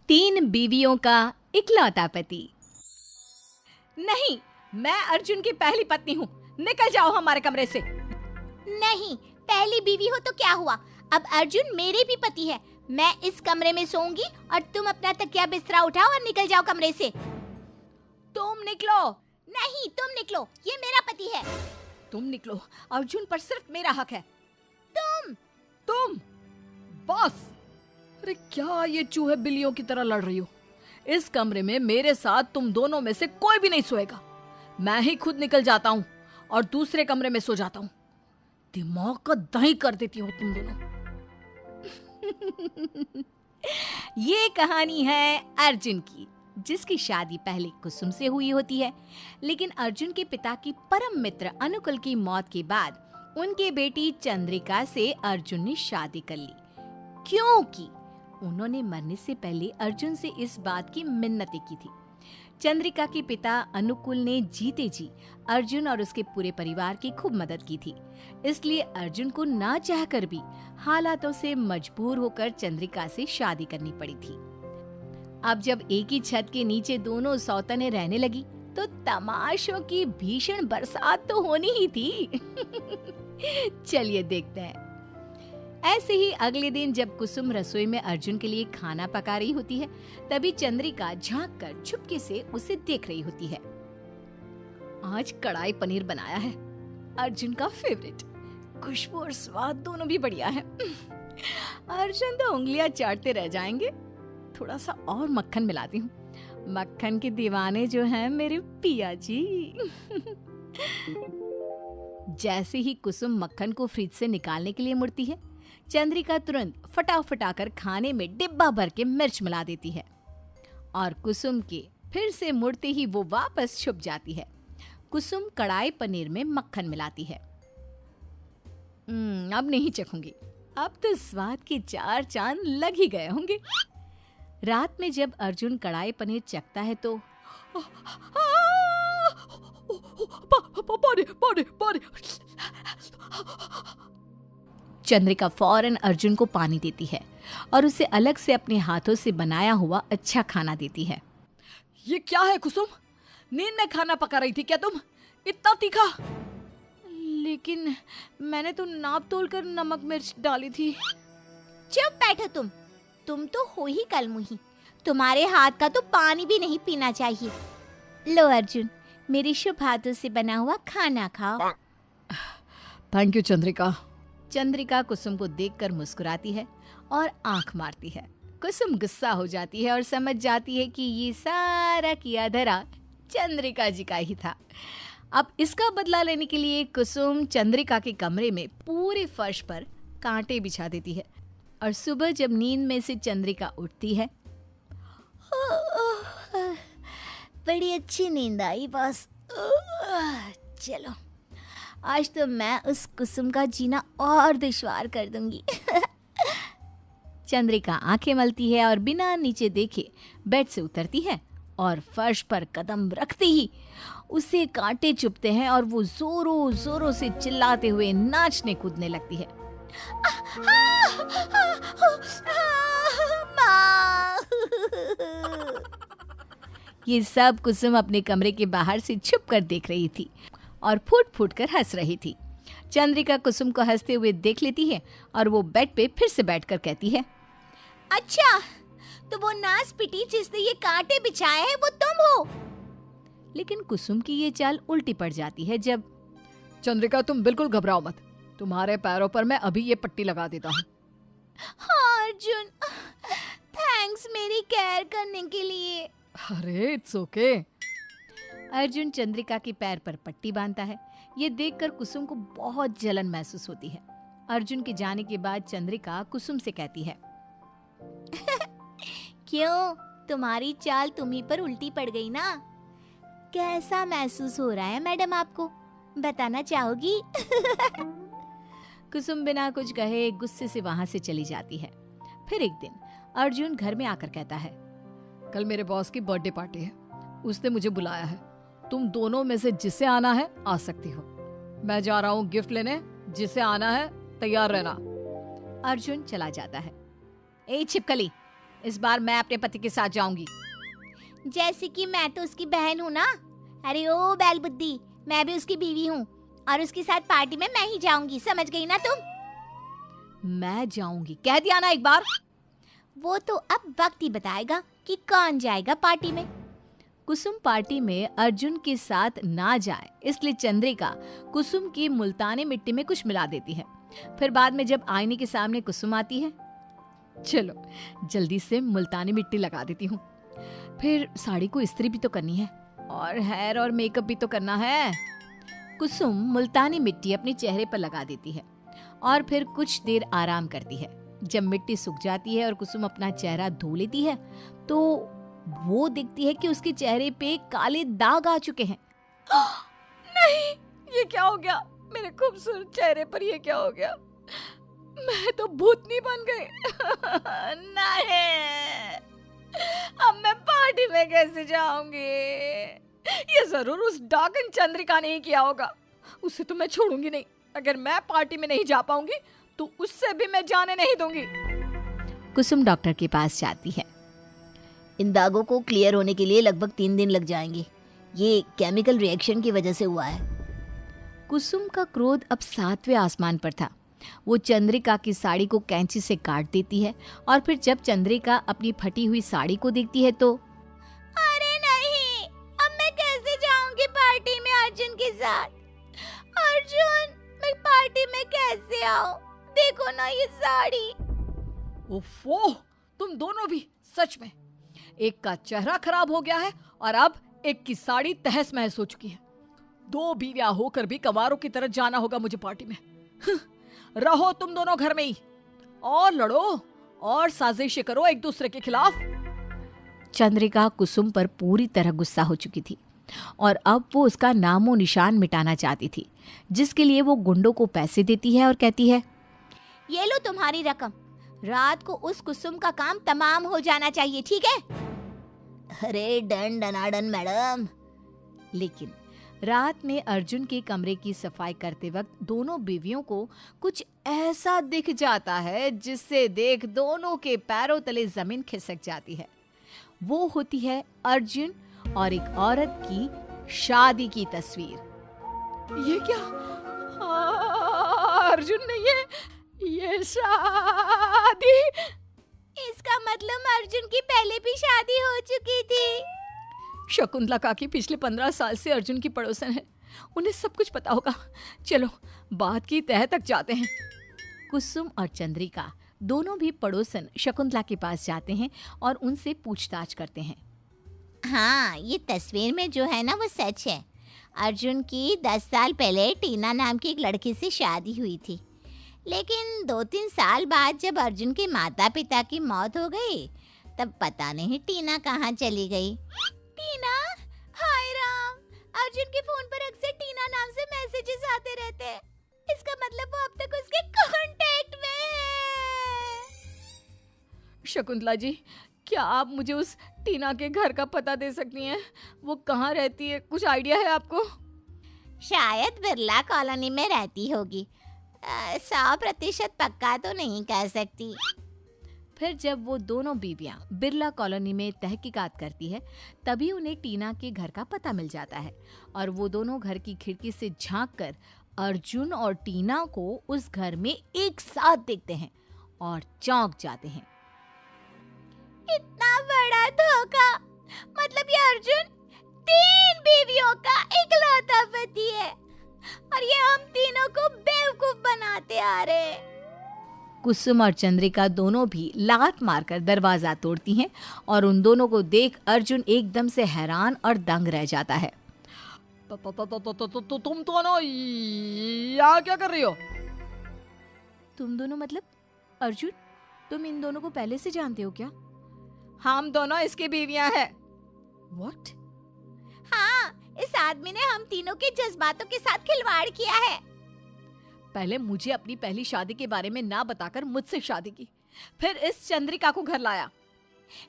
तीन बीवियों का इकलौता पति। नहीं, मैं अर्जुन की पहली पत्नी हूँ। निकल जाओ हमारे कमरे से। नहीं, पहली बीवी हो तो क्या हुआ, अब अर्जुन मेरे भी पति है। मैं इस कमरे में सोऊंगी और तुम अपना तकिया बिस्तरा उठाओ और निकल जाओ कमरे से। तुम निकलो। नहीं, तुम निकलो, ये मेरा पति है। तुम निकलो, अर्जुन पर सिर्फ मेरा हक है। तुम बॉस। अरे क्या ये चूहे बिल्लियों की तरह लड़ रही हो? इस कमरे में मेरे साथ तुम दोनों में से कोई भी नहीं सोएगा। मैं ही खुद निकल जाता हूँ और दूसरे कमरे में सो जाता हूँ। दिमाग का दही कर देती हो तुम दोनों। ये कहानी है अर्जुन की, जिसकी शादी पहले कुसुम से हुई होती है, लेकिन अर्जुन के पिता की परम मित्र अनुकुल की मौत के बाद उनके बेटी चंद्रिका से अर्जुन ने शादी कर ली, क्योंकि उन्होंने मरने से पहले अर्जुन से इस बात की मिन्नतें की थी। चंद्रिका के पिता अनुकुल ने जीते जी अर्जुन और उसके पूरे परिवार की खूब मदद की थी, इसलिए अर्जुन को ना चाहकर भी हालातों से मजबूर होकर चंद्रिका से शादी करनी पड़ी थी। अब जब एक ही छत के नीचे दोनों सौतने रहने लगी तो तमाशों की भीषण बरसात तो होनी ही थी। चलिए देखते हैं। ऐसे ही अगले दिन जब कुसुम रसोई में अर्जुन के लिए खाना पका रही होती है, तभी चंद्रिका झांक कर चुपके से उसे देख रही होती है। आज कढ़ाई पनीर बनाया है, अर्जुन का फेवरेट। खुशबू और स्वाद दोनों भी बढ़िया है। अर्जुन तो उंगलियां चाटते रह जाएंगे। थोड़ा सा और मक्खन मिलाती हूँ। मक्खन के दीवाने जो हैं मेरे पिया जी। जैसे ही कुसुम मक्खन को फ्रिज से निकालने के लिए मुड़ती है, चंद्रिका तुरंत फटाफट आकर खाने में डिब्बा भर के मिर्च मिला देती है और कुसुम के फिर से मुड़ते ही वो वापस छुप जाती है। कुसुम कढ़ाई पनीर में मक्खन मिलाती है। अब नहीं चखूंगी, अब तो स्वाद के चार चांद लग ही गए होंगे। रात में जब अर्जुन कढ़ाई पनीर चखता है तो चंद्रिका फौरन अर्जुन को पानी देती है और उसे अलग से अपने हाथों से बनाया हुआ अच्छा खाना देती है। ये क्या है कुसुम? नींद में खाना पका रही थी क्या तुम? इतना तीखा? लेकिन मैंने तो नाप तोल कर नमक मिर्च डाली थी। चुप बैठो तुम तो हो ही कलमुही। तुम्हारे हाथ का तो पानी भी नहीं पीना चाहिए। लो अर्जुन, मेरे शुभ हाथों से बना हुआ खाना खाओ। Thank you Chandrika. चंद्रिका कुसुम को देखकर मुस्कुराती है और आंख मारती है। कुसुम गुस्सा हो जाती है और समझ जाती है कि ये सारा किया धरा चंद्रिका जी का ही था। अब इसका बदला लेने के लिए कुसुम चंद्रिका के कमरे में पूरे फर्श पर कांटे बिछा देती है और सुबह जब नींद में से चंद्रिका उठती है, बड़ी अच्छी नींद आई बस। चलो, आज तो मैं उस कुसुम का जीना और दुश्वार कर दूंगी। चंद्रिका आंखें मलती है और बिना नीचे देखे बेड से उतरती है और फर्श पर कदम रखते ही उसे कांटे चुभते हैं और वो जोरों जोरों से चिल्लाते हुए नाचने कूदने लगती है। ये सब कुसुम अपने कमरे के बाहर से छुप कर देख रही थी और फूट फूट कर हंस रही थी। चंद्रिका कुसुम को हंसते हुए देख लेती है और वो बेड पे फिर से बैठकर कहती है, अच्छा, तो वो नास पिटी जिसने ये कांटे बिछाए हैं वो तुम हो। लेकिन कुसुम की ये चाल उल्टी पड़ जाती है जब चंद्रिका तुम बिल्कुल घबराओ मत, तुम्हारे पैरों पर मैं अभी ये पट्टी लगा देता हूँ। हाँ अर्जुन, थैंक्स मेरी केयर करने के लिए। अरे इट्स ओके। अर्जुन चंद्रिका के पैर पर पट्टी बांधता है। ये देखकर कुसुम को बहुत जलन महसूस होती है। अर्जुन के जाने के बाद चंद्रिका कुसुम से कहती है, क्यों, तुम्हारी चाल तुम्ही पर उल्टी पड़ गई ना? कैसा महसूस हो रहा है मैडम आपको, बताना चाहोगी? कुसुम बिना कुछ कहे गुस्से से वहां से चली जाती है। फिर एक दिन अर्जुन घर में आकर कहता है, कल मेरे बॉस की बर्थडे पार्टी है, उसने मुझे बुलाया है। तुम दोनों में से जिसे आना है आ सकती हो। मैं जा रहा हूँ गिफ्ट लेने, जिसे आना है तैयार रहना। अर्जुन चला जाता है। ए छिपकली, इस बार मैं अपने पति के साथ जाऊंगी। जैसे कि मैं तो उसकी बहन हूँ ना। अरे ओ बैल बुद्धि, मैं भी उसकी बीवी हूँ और उसके साथ पार्टी में मैं ही जाऊंगी, समझ गई ना तुम? मैं जाऊंगी कह दिया ना एक बार। वो तो अब वक्त ही बताएगा कि कौन जाएगा पार्टी में। कुसुम पार्टी में अर्जुन के साथ ना जाए इसलिए चंद्रिका कुसुम की मुल्तानी मिट्टी में कुछ मिला देती है। फिर बाद में जब आईने के सामने कुसुम आती है, चलो जल्दी से मुल्तानी मिट्टी लगा देती हूँ, फिर साड़ी को इस्त्री भी तो करनी है और हेयर और मेकअप भी तो करना है। कुसुम मुल्तानी मिट्टी अपने चेहरे पर लगा देती है और फिर कुछ देर आराम करती है। जब मिट्टी सूख जाती है और कुसुम अपना चेहरा धो लेती है तो वो देखती है कि उसके चेहरे पे काले दाग आ चुके हैं। नहीं, ये क्या हो गया? मेरे खूबसूरत चेहरे पर ये क्या हो गया? मैं तो भूतनी बन गई। नहीं, अब मैं पार्टी में कैसे जाऊंगी? ये जरूर उस डाकन चंद्रिका ने ही किया होगा। उसे तो मैं छोड़ूंगी नहीं। अगर मैं पार्टी में नहीं जा पाऊंगी तो उससे भी मैं जाने नहीं दूंगी। कुसुम डॉक्टर के पास जाती है। इन दागों को क्लियर होने के लिए लगभग 3 दिन लग जाएंगे। ये केमिकल रिएक्शन की वजह से हुआ है। कुसुम का क्रोध अब 7वें आसमान पर था। वो चंद्रिका की साड़ी को कैंची से काट देती है और फिर जब चंद्रिका अपनी फटी हुई साड़ी को देखती है तो अरे नहीं, अब मैं कैसे जाऊंगी पार्टी में अर्जुन के साथ? अर्जुन, मैं पार्टी में कैसे आऊं? देखो ना ये साड़ी। ओफो, तुम दोनों भी सच में। एक का चेहरा खराब हो गया है और अब एक की साड़ी तहस महस हो चुकी है। 2 बीवियां होकर भी कंवारों की तरह जाना होगा मुझे पार्टी में। रहो तुम दोनों घर में ही और लड़ो और साजिशें करो एक दूसरे के खिलाफ। चंद्रिका कुसुम पर पूरी तरह गुस्सा हो चुकी थी और अब वो उसका नामो निशान मिटाना चाहती थी, जिसके लिए वो गुंडों को पैसे देती है और कहती है, ये लो तुम्हारी रकम। रात को उस कुसुम का काम तमाम हो जाना चाहिए, ठीक है? अरे डन डनाडन मैडम। लेकिन रात में अर्जुन के कमरे की सफाई करते वक्त दोनों बीवियों को कुछ ऐसा दिख जाता है जिससे देख दोनों के पैरों तले जमीन खिसक जाती है। वो होती है अर्जुन और एक औरत की शादी की तस्वीर। ये क्या? अर्जुन नहीं है, ये शादी। इसका मतलब अर्जुन की पहले भी शादी हो चुकी थी। शकुंतला काकी पिछले 15 साल से अर्जुन की पड़ोसन है। उन्हें सब कुछ पता होगा। चलो बात की तह तक जाते हैं। कुसुम और चंद्रिका दोनों भी पड़ोसन शकुंतला के पास जाते हैं और उनसे पूछताछ करते हैं। हाँ, ये तस्वीर में जो है ना वो सच है। अर्जुन की 10 साल पहले टीना नाम की एक लड़की से शादी हुई थी, लेकिन 2-3 साल बाद जब अर्जुन के माता पिता की मौत हो गई तब पता नहीं टीना कहाँ चली गई। टीना? हाय राम, अर्जुन के फोन पर अक्सर टीना नाम से मैसेजेस आते रहते हैं। इसका मतलब वो अब तक उसके कांटेक्ट में है। शकुंतला जी, क्या आप मुझे उस टीना के घर का पता दे सकती हैं? वो कहाँ रहती है? कुछ आइडिया है आपको? शायद बिरला कॉलोनी में रहती होगी। 100% पक्का तो नहीं कह सकती। फिर जब वो दोनों बीवियां बिरला कॉलोनी में तहकीकात करती है तभी उन्हें टीना के घर का पता मिल जाता है और वो दोनों घर की खिड़की से झांककर अर्जुन और टीना को उस घर में एक साथ देखते हैं और चौंक जाते हैं। इतना बड़ा धोखा! मतलब ये अर्जुन 3 बीवियों का इकलौता पति है और ये हम तीनों को बेवकूफ बनाते आ रहे। कुसुम और चंद्रिका दोनों भी लात मारकर दरवाजा तोड़ती हैं और उन दोनों को देख अर्जुन एकदम से हैरान और दंग रह जाता है। तुम दोनों यहाँ क्या कर रही हो? तुम दोनों मतलब? अर्जुन, तुम इन दोनों को पहले से जानते हो क्या? हम दोनों इसकी बीवियां हैं। What? हाँ, इस आदमी ने हम तीनों के जज्बातों के साथ खिलवाड़ किया है। पहले मुझे अपनी पहली शादी के बारे में ना बताकर मुझसे शादी की, फिर इस चंद्रिका को घर लाया।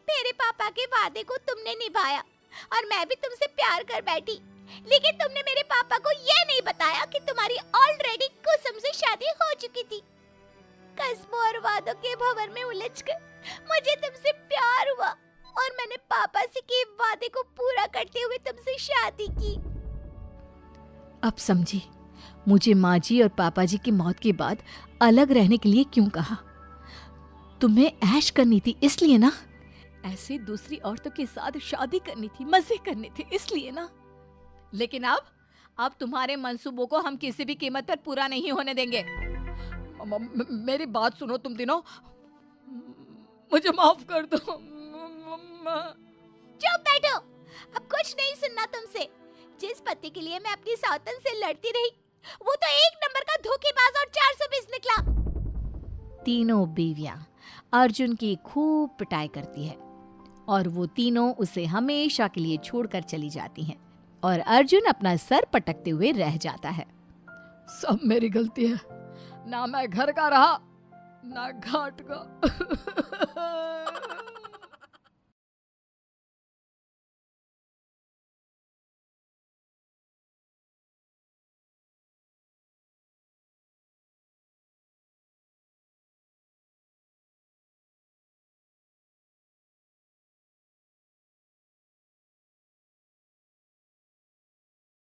मेरे पापा के वादे को तुमने निभाया और मैं भी तुमसे प्यार कर बैठी, लेकिन तुमने मेरे पापा को ये नहीं बताया कि तुम्हारी ऑलरेडी कुसुम से शादी हो चुकी थी। कस्मों और वादों के भंवर में उलझकर मुझे तुमसे प्यार हुआ और मैंने पापा से किए वादे को पूरा करते हुए तुमसे शादी की। अब समझी मुझे माँ जी और पापा जी की मौत के बाद अलग रहने के लिए क्यों कहा। तुम्हें ऐश करनी थी इसलिए ना, ऐसे दूसरी औरतों के साथ शादी करनी थी, मजे करने थे इसलिए ना। लेकिन अब तुम्हारे मंसूबों को हम किसी भी कीमत पर पूरा नहीं होने देंगे। मेरी बात सुनो तुम तीनों, मुझे माफ कर दो। चुप बैठो, अब कुछ नहीं सुनना तुमसे। जिस पति के लिए मैं अपनी सौतन से लड़ती रही वो तो एक नंबर का धोखेबाज और 420 निकला। तीनों बीवियां अर्जुन की खूब पिटाई करती है और वो तीनों उसे हमेशा के लिए छोड़कर चली जाती हैं और अर्जुन अपना सर पटकते हुए रह जाता है। सब मेरी गलती है, ना मैं घर का रहा ना घाट का।